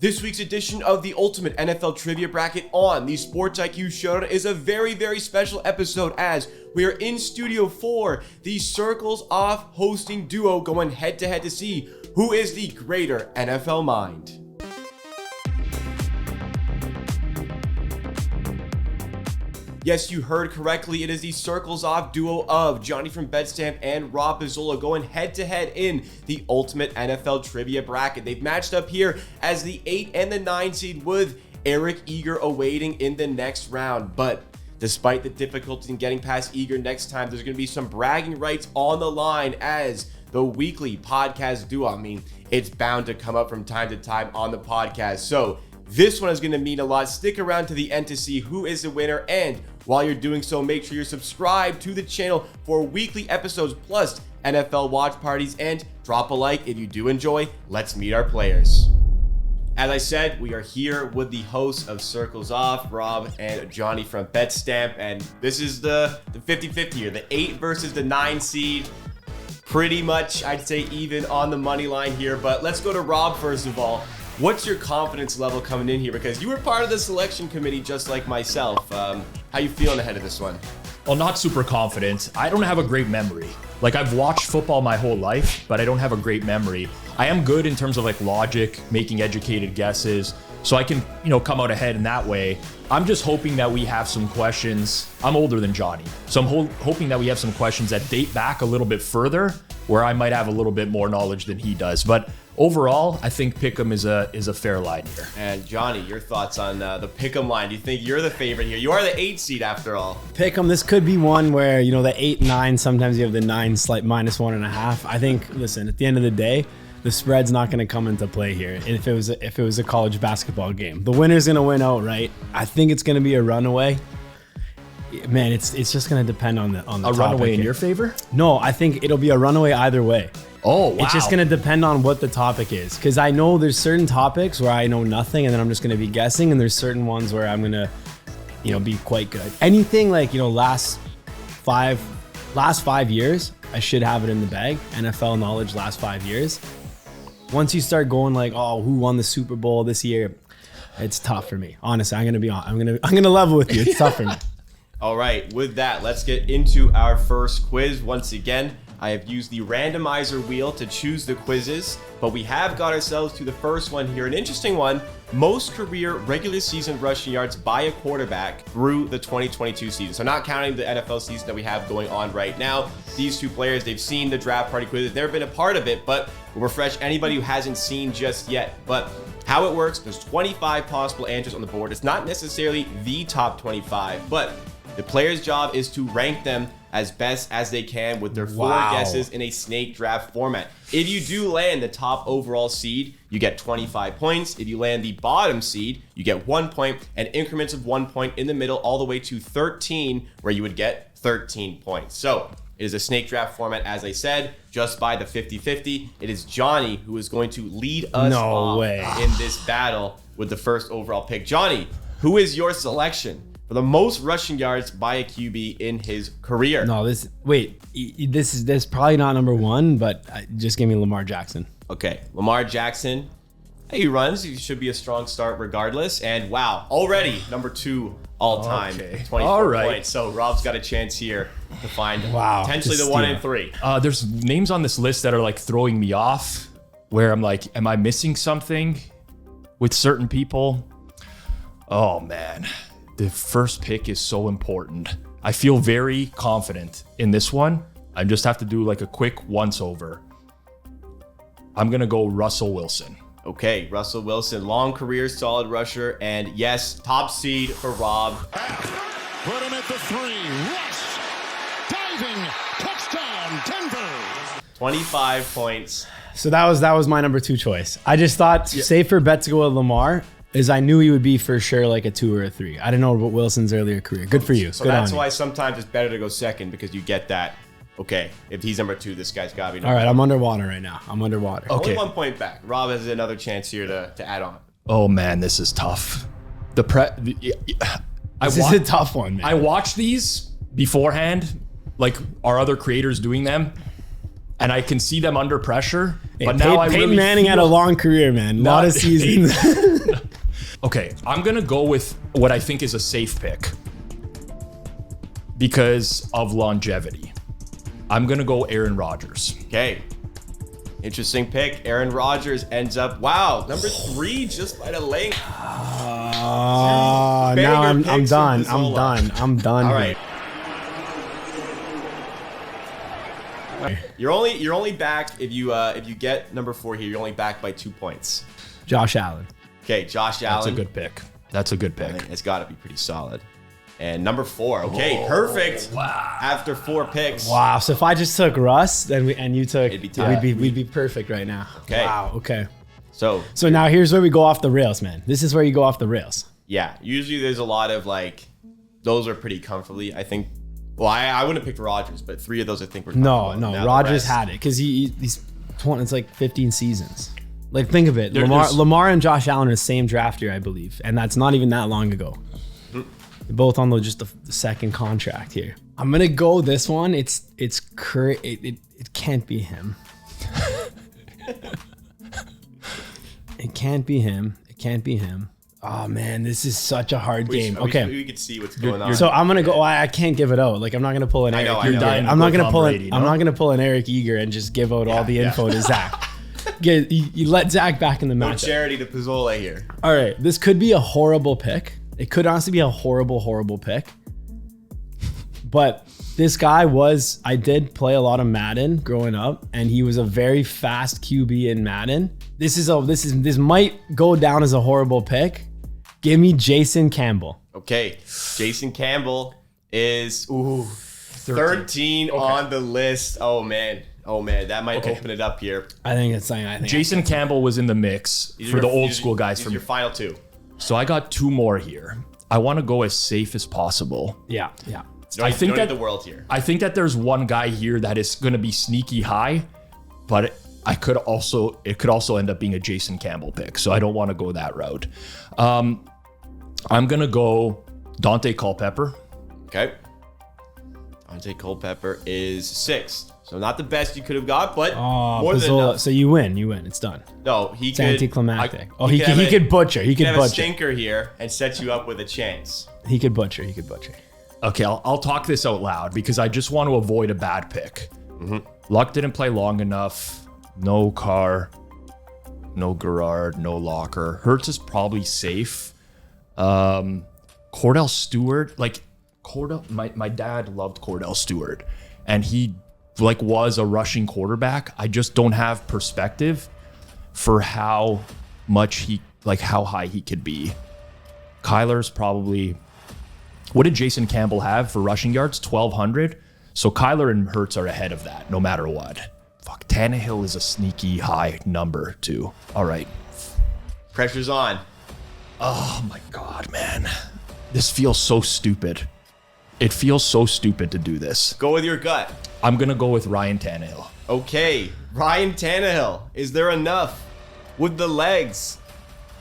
This week's edition of the Ultimate NFL Trivia Bracket on the Sports IQ Showdown is a very, very special episode as we are in studio for the Circles Off hosting duo going head-to-head to see who is the greater NFL mind. Yes, you heard correctly. It is the Circles Off duo of Johnny from Bedstamp and Rob Pizzola going head-to-head in the Ultimate NFL Trivia Bracket. They've matched up here as the 8 and the 9 seed with Eric Eager awaiting in the next round. But despite the difficulty in getting past Eager next time, there's going to be some bragging rights on the line as the weekly podcast duo. I mean, it's bound to come up from time to time on the podcast. So this one is going to mean a lot. Stick around to the end to see who is the winner, and while you're doing so, make sure you're subscribed to the channel for weekly episodes plus NFL watch parties, and drop a like if you do enjoy. Let's meet our players. As I said, we are here with the hosts of Circles Off, Rob and Johnny from Betstamp, and this is the 50-50 here, the 8 versus the 9 seed. Pretty much, I'd say, even on the money line here, but let's go to Rob first of all. What's your confidence level coming in here? Because you were part of the selection committee just like myself. How you feeling ahead of this one? Well, not super confident. I don't have a great memory. Like, I've watched football my whole life, but I don't have a great memory. I am good in terms of like logic, making educated guesses, so I can, come out ahead in that way. I'm just hoping that we have some questions. I'm older than Johnny, so I'm hoping that we have some questions that date back a little bit further, where I might have a little bit more knowledge than he does. But overall, I think Pick'em is a fair line here. And Johnny, your thoughts on the Pick'em line? Do you think you're the favorite here? You are the 8 seed after all. Pick'em, this could be one where, the 8, 9, sometimes you have the 9 slight -1.5. I think, listen, at the end of the day, the spread's not going to come into play here. If it was a college basketball game, the winner's going to win outright. I think it's going to be a runaway. Man, it's just going to depend on the topic. Runaway in your favor? No, I think it'll be a runaway either way. Oh, wow. It's just going to depend on what the topic is. Because I know there's certain topics where I know nothing and then I'm just going to be guessing. And there's certain ones where I'm going to, be quite good. Anything like, last 5 years, I should have it in the bag. NFL knowledge last 5 years. Once you start going like, oh, who won the Super Bowl this year? It's tough for me. Honestly, I'm gonna level with you. It's tough for me. All right, with that, let's get into our first quiz. Once again, I have used the randomizer wheel to choose the quizzes, but we have got ourselves to the first one here. An interesting one: most career regular season rushing yards by a quarterback through the 2022 season. So not counting the NFL season that we have going on right now. These two players, they've seen the draft party quizzes. They've never been a part of it, but we'll refresh anybody who hasn't seen just yet. But how it works, there's 25 possible answers on the board. It's not necessarily the top 25, but the player's job is to rank them as best as they can with their 4 guesses in a snake draft format. If you do land the top overall seed, you get 25 points. If you land the bottom seed, you get 1 point, and increments of 1 point in the middle all the way to 13, where you would get 13 points. So it is a snake draft format, as I said, just by the 50-50. It is Johnny who is going to lead us in this battle with the first overall pick. Johnny, who is your selection for the most rushing yards by a QB in his career? No, this is probably not number 1, but just give me Lamar Jackson. Okay, Lamar Jackson. He runs. He should be a strong start regardless. And wow, already number 2 all time, 24 points. So Rob's got a chance here to find potentially the 1 and 3. There's names on this list that are like throwing me off, where I'm like, am I missing something with certain people? Oh man. The first pick is so important. I feel very confident in this one. I just have to do like a quick once over. I'm going to go Russell Wilson. Okay, Russell Wilson, long career, solid rusher, and yes, top seed for Rob. Put him at the 3. Rush. Diving. Touchdown, Denver. 25 points. So that was my number 2 choice. I just thought, safer bet to go with Lamar, is I knew he would be for sure like a 2 or a 3. I didn't know about Wilson's earlier career. Good for you. So good that's why sometimes it's better to go second, because you get that. Okay, if he's number 2, this guy's got to be number 1. All right, I'm underwater right now. I'm underwater. Okay. Only 1 point back. Rob has another chance here to add on. Oh man, this is tough. This is a tough one, man. I watched these beforehand, like our other creators doing them, and I can see them under pressure. Hey, But now I Peyton really Manning had a long career, man. A lot of seasons. Okay, I'm going to go with what I think is a safe pick because of longevity. I'm going to go Aaron Rodgers. Okay. Interesting pick. Aaron Rodgers ends up, wow, number 3 just by the length. Now I'm picks done. from I'm Pizzola. done. I'm done. All here. right. You're only back if you get number 4 here. You're only back by 2 points. Josh Allen. Okay, Josh That's Allen. a good pick. That's a good I pick. think it's got to be pretty solid. And number 4. Okay, perfect. Wow. After 4 picks. Wow. So if I just took Russ, then you took, It'd be tied. we'd be perfect right now. Okay. Wow. Okay. So So now here's where we go off the rails, man. This is where you go off the rails. yeah, usually there's a lot of like, those are pretty comfortably. I think. Well, I wouldn't have picked Rodgers, but 3 of those I think were comfortable. No. Now the Rodgers rest- had it because he's 20. It's like 15 seasons. Like think of it. There's- Lamar and Josh Allen are the same draft year, I believe, and that's not even that long ago. They're both on just the second contract here. I'm gonna go this one. It can't be him. It can't be him. It can't be him. Oh man, this is such a hard game. Okay. We could see what's going on. So I'm gonna go. I can't give it out. Like I'm not gonna pull an Eric. know, I Eager. know. Dying to I'm go not gonna Tom pull. Brady, I'm no? not gonna pull an Eric Eager and just give out all the info to Zach. You let Zach back in the no matchup. charity to Pizzola here. All right, this could be a horrible pick. It could honestly be a horrible pick. But this guy I did play a lot of Madden growing up, and he was a very fast QB in Madden. This might go down as a horrible pick. Give me Jason Campbell. Okay, Jason Campbell is 13 on the list. Oh man, that might open it up here. I think it's something. I think Jason Campbell was in the mix These for are the your- old these are- school guys these for are me. your final 2. So I got 2 more here. I want to go as safe as possible. Yeah. I think think that- the world here. I think that there's one guy here that is going to be sneaky high, but it could also end up being a Jason Campbell pick. So I don't want to go that route. I'm going to go Dante Culpepper. Okay. Dante Culpepper is 6th. So not the best you could have got, but more than Pizzola. enough. So you win. It's done. No, he It's could. anticlimactic. I- He have a- could butcher. He He could could have a butcher. stinker here and set you up with a chance. He could butcher. Okay, I'll talk this out loud because I just want to avoid a bad pick. Luck didn't play long enough. No Carr, no Garrard, no Locker. Hurts is probably safe. Cordell Stewart, my dad loved Cordell Stewart, and he was a rushing quarterback. I just don't have perspective for how high he could be. Kyler's probably. What did Jason Campbell have for rushing yards? 1,200. So Kyler and Hurts are ahead of that, no matter what. Fuck, Tannehill is a sneaky high number too. All right. Pressure's on. Oh my God, man. This feels so stupid. It feels so stupid to do this. Go with your gut. I'm going to go with Ryan Tannehill. Okay, Ryan Tannehill. Is there enough with the legs?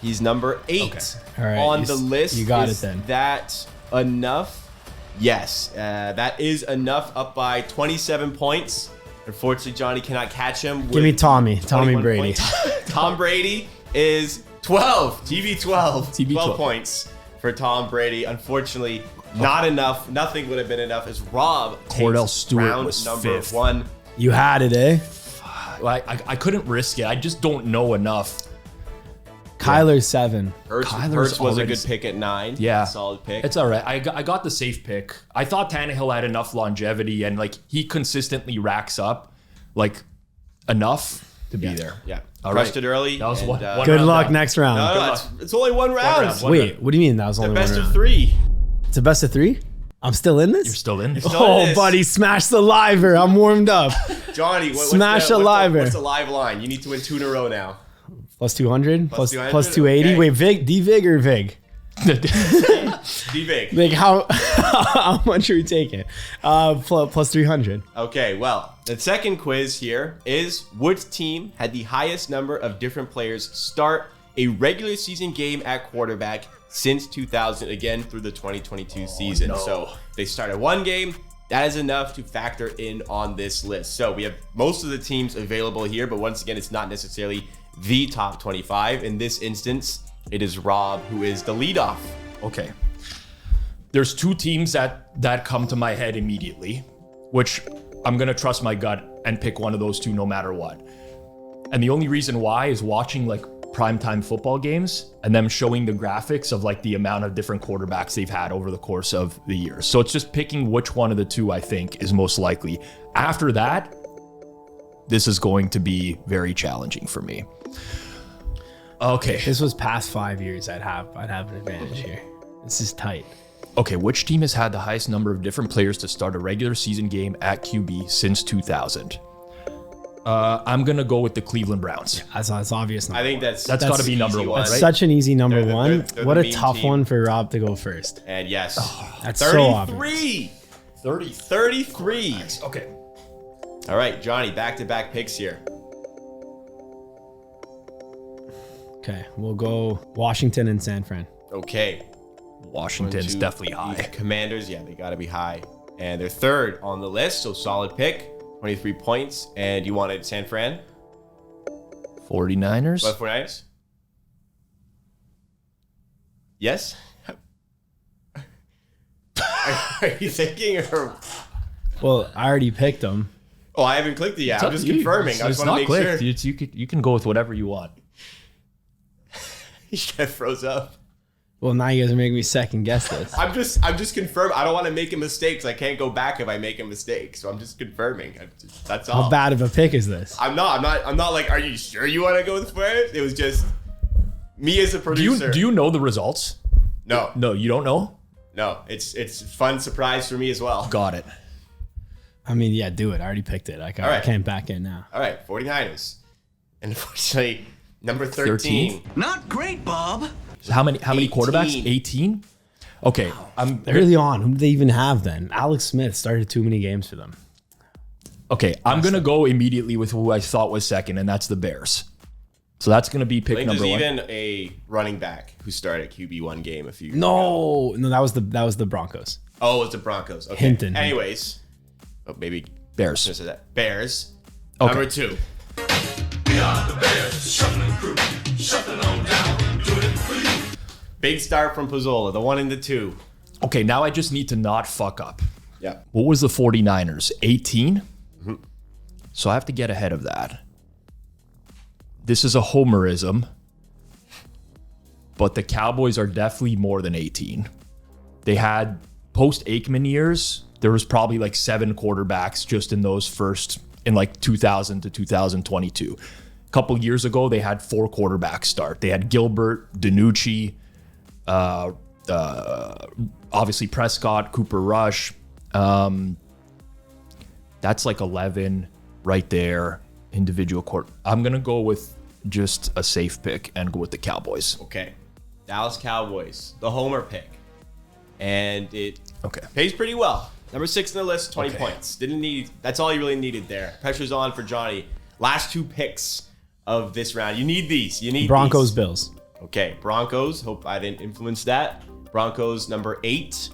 He's number 8 Okay. All right, on the list. you got Is it then. That enough? Yes, that is enough. Up by 27 points. Unfortunately, Johnny cannot catch him. Give me Tommy 21 Brady. points. Tom Brady is 12. TB12. 12 points for Tom Brady. Unfortunately, not enough. Nothing would have been enough as Rob Cordell takes Stewart round was number 5th. 1. You had it, eh? I couldn't risk it. I just don't know enough. Kyler's 7. Hurts Kyler's was a already- good pick at 9. Yeah. Solid pick. It's all right. I got the safe pick. I thought Tannehill had enough longevity and he consistently racks up enough to be there. Yeah. All Crushed right. it early. That was and, one Good round luck down. next round. No, it's only one round. round, one Wait, what do you mean that was The only best one of round? 3. It's a best of 3? I'm still in this? You're still in? still- Oh, in this. buddy, smash the liver. I'm warmed up. Johnny, Smash a liver. What's the live line? You need to win 2 in a row now. Plus 200? Plus Plus 200? 280? Okay. Wait, D-Vig or Vig? D-Big. Like, how much are we taking? Plus 300. Okay, well, the second quiz here is which team had the highest number of different players start a regular season game at quarterback since 2000, again through the 2022 season. no. So they started one game, That is enough to factor in on this list. So we have most of the teams available here, but once again, it's not necessarily the top 25. In this instance, it is Rob who is the leadoff. Okay. There's two teams that come to my head immediately, which I'm going to trust my gut and pick one of those two no matter what. And the only reason why is watching like primetime football games and them showing the graphics of like the amount of different quarterbacks they've had over the course of the years. So it's just picking which one of the two I think is most likely. After that, this is going to be very challenging for me. Okay. If this was past 5 years, I'd have an advantage here. This is tight. Okay, which team has had the highest number of different players to start a regular season game at QB since 2000? I'm gonna go with the Cleveland Browns. That's obvious. I think that's Got to be number easy one, right? That's such an easy number one. they're What the a mean tough team. one for Rob to go first. And yes, That's so obvious. 33. Okay. All right, Johnny, back-to-back picks here. Okay, we'll go Washington and San Fran. Okay. Washington's 1, 2, definitely high. the Commanders, yeah, they got to be high. And they're third on the list, so solid pick. 23 points. And you wanted San Fran? 49ers? What, 49ers? Yes? Are you thinking or... Well, I already picked them. Oh, I haven't clicked it yet. It's I'm up just to you. confirming. I It's just want not to make clicked. sure. You can go with whatever you want. He just froze up. Well, now you guys are making me second guess this. I'm just confirming. I don't want to make a mistake because I can't go back if I make a mistake. So I'm just confirming. That's all. How bad of a pick is this? I'm not like, are you sure you want to go with first? It was just me as a producer. Do you know the results? No. No, you don't know? No. It's a fun surprise for me as well. Got it. I mean, yeah, do it. I already picked it. I right. can't back in now. All right, 49ers. And unfortunately, number 13. Not great, Bob. How many 18. quarterbacks? 18? Okay. Early on, who do they even have then? Alex Smith started too many games for them. Okay, I'm going to go immediately with who I thought was second, and that's the Bears. So that's going to be I pick think number there's one. even a running back who started QB1 game a few years ago. No, that was the Broncos. Oh, it was the Broncos. Okay. Hinton. Anyways. Oh, maybe. Bears. I said that. Bears. Okay. Number 2. Big start from Pizzola, the 1 and the 2. Okay, now I just need to not fuck up. Yeah. What was the 49ers? 18? So I have to get ahead of that. This is a homerism, but the Cowboys are definitely more than 18. They had post-Aikman years, there was probably like 7 quarterbacks just in those first, in like 2000 to 2022. A couple years ago, they had 4 quarterbacks start. They had Gilbert, DiNucci, obviously Prescott, Cooper Rush. That's like 11 right there. Individual court. I'm going to go with just a safe pick and go with the Cowboys. Okay. Dallas Cowboys, the homer pick. And it Okay. pays pretty well. Number 6 on the list, 20 Okay. points. That's all you really needed there. Pressure's on for Johnny. Last 2 picks of this round. You need these. You need Broncos, these. Bills. Okay, Broncos. Hope I didn't influence that. Broncos, number 8.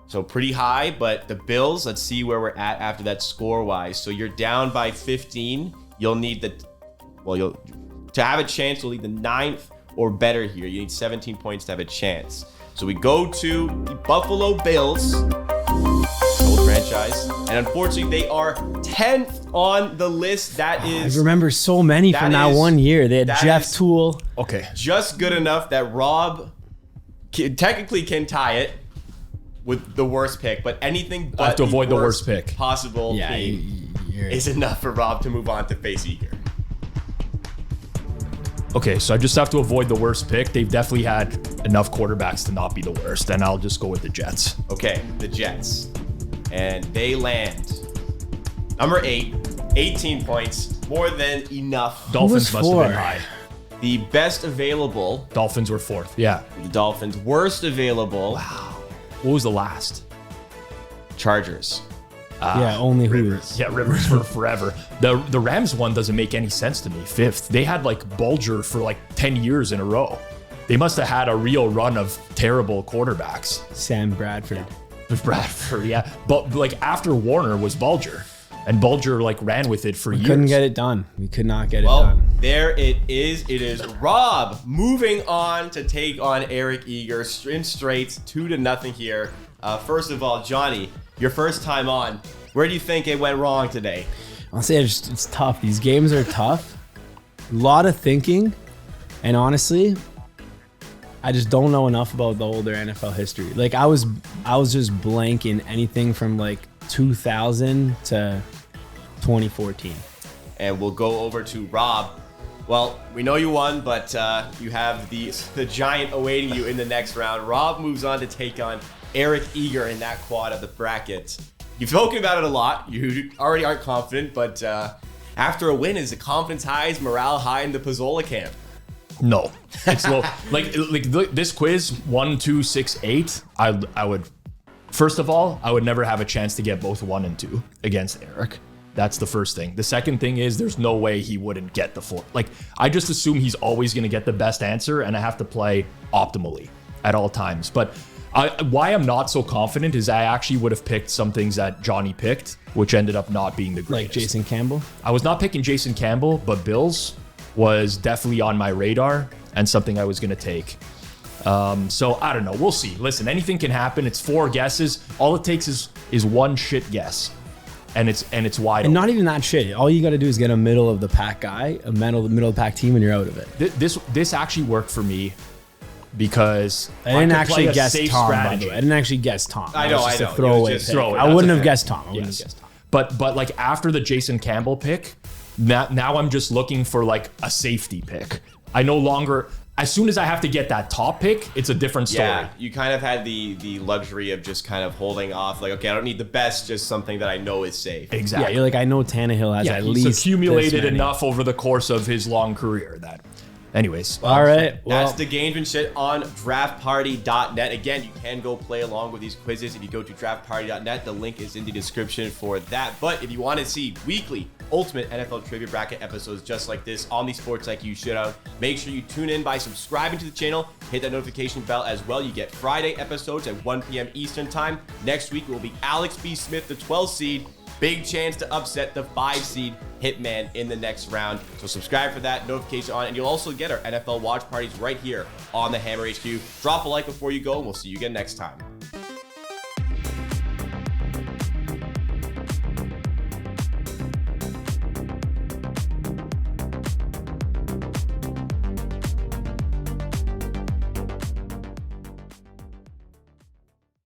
So pretty high, but the Bills, let's see where we're at after that score-wise. So you're down by 15. You'll need to have a chance, you'll need the 9th or better here. You need 17 points to have a chance. So we go to the Buffalo Bills, old franchise, and unfortunately they are 10th on the list. That is I remember so many from that is- one year. They had that Jeff is- Toole. Okay. just good enough that Rob technically can tie it with the worst pick, but anything but I have to avoid the worst pick. possible Yeah, team you're, is enough for Rob to move on to face here. Okay, so I just have to avoid the worst pick. They've definitely had enough quarterbacks to not be the worst, and I'll just go with the Jets. Okay, the Jets. And they land number 8, 18 points, more than enough. Dolphins must have been four? high. The best available, Dolphins were 4th. Yeah. the Dolphins. Worst available, What was the last? Chargers. yeah, only Hooters. Yeah, Rivers for forever. The Rams one doesn't make any sense to me. 5th. They had like Bulger for like 10 years in a row. They must have had a real run of terrible quarterbacks. Sam Bradford. Bradford, yeah. But like after Warner was Bulger, and Bulger like ran with it for years. Couldn't get it done. We could not get it Well, done. there it is. It is Rob moving on to take on Eric Eager in straights, 2-0 here. First of all, Johnny, your first time on. Where do you think it went wrong today? I'll say it's tough. These games are tough. A lot of thinking, and honestly, I just don't know enough about the older NFL history. Like I was just blanking anything from like 2000 to 2014. And we'll go over to Rob. Well, we know you won, but you have the giant awaiting you in the next round. Rob moves on to take on Eric Eager in that quad of the bracket. You've spoken about it a lot. You already aren't confident, but after a win, is the confidence high? Is morale high in the Pizzola camp? No, it's low. like this quiz 1, 2, 6, 8. I would, first of all, I would never have a chance to get both 1 and 2 against Eric. That's the first thing. The second thing is there's no way he wouldn't get the 4. Like I just assume he's always going to get the best answer, and I have to play optimally at all times. But why I'm not so confident is I actually would have picked some things that Johnny picked, which ended up not being the greatest. Like Jason Campbell? I was not picking Jason Campbell, but Bills was definitely on my radar and something I was going to take. So I don't know. We'll see. Listen, anything can happen. It's 4 guesses. All it takes is one shit guess, and it's wide. And open. not even that shit. All you got to do is get a middle of the pack guy, a middle of the pack team, and you're out of it. This actually worked for me because I didn't could actually play a guess safe Tom, by strategy. the way. I didn't actually guess Tom. I know, That was just I a know. throwaway It was just pick. throwaway. I That's wouldn't have okay. guessed Tom. I wouldn't Yes. have guessed Tom. But like after the Jason Campbell pick, now I'm just looking for like a safety pick. I no longer, as soon as I have to get that top pick, it's a different story. Yeah, you kind of had the luxury of just kind of holding off. Like, okay, I don't need the best, just something that I know is safe. Yeah, Exactly. you're like, I know Tannehill has Yeah, at he's least accumulated this many. enough over the course of his long career that, anyways. All right. Well, That's the gamesmanship on draftparty.net. Again, you can go play along with these quizzes if you go to draftparty.net. The link is in the description for that. But if you want to see weekly ultimate NFL trivia bracket episodes just like this on the Sports IQ Showdown, make sure you tune in by subscribing to the channel. Hit that notification bell as well. You get Friday episodes at 1 p.m. Eastern time. Next week will be Alex B. Smith, the 12th seed. Big chance to upset the 5 seed Hitman in the next round. So subscribe for that, notification on, and you'll also get our NFL watch parties right here on the Hammer HQ. Drop a like before you go, and we'll see you again next time.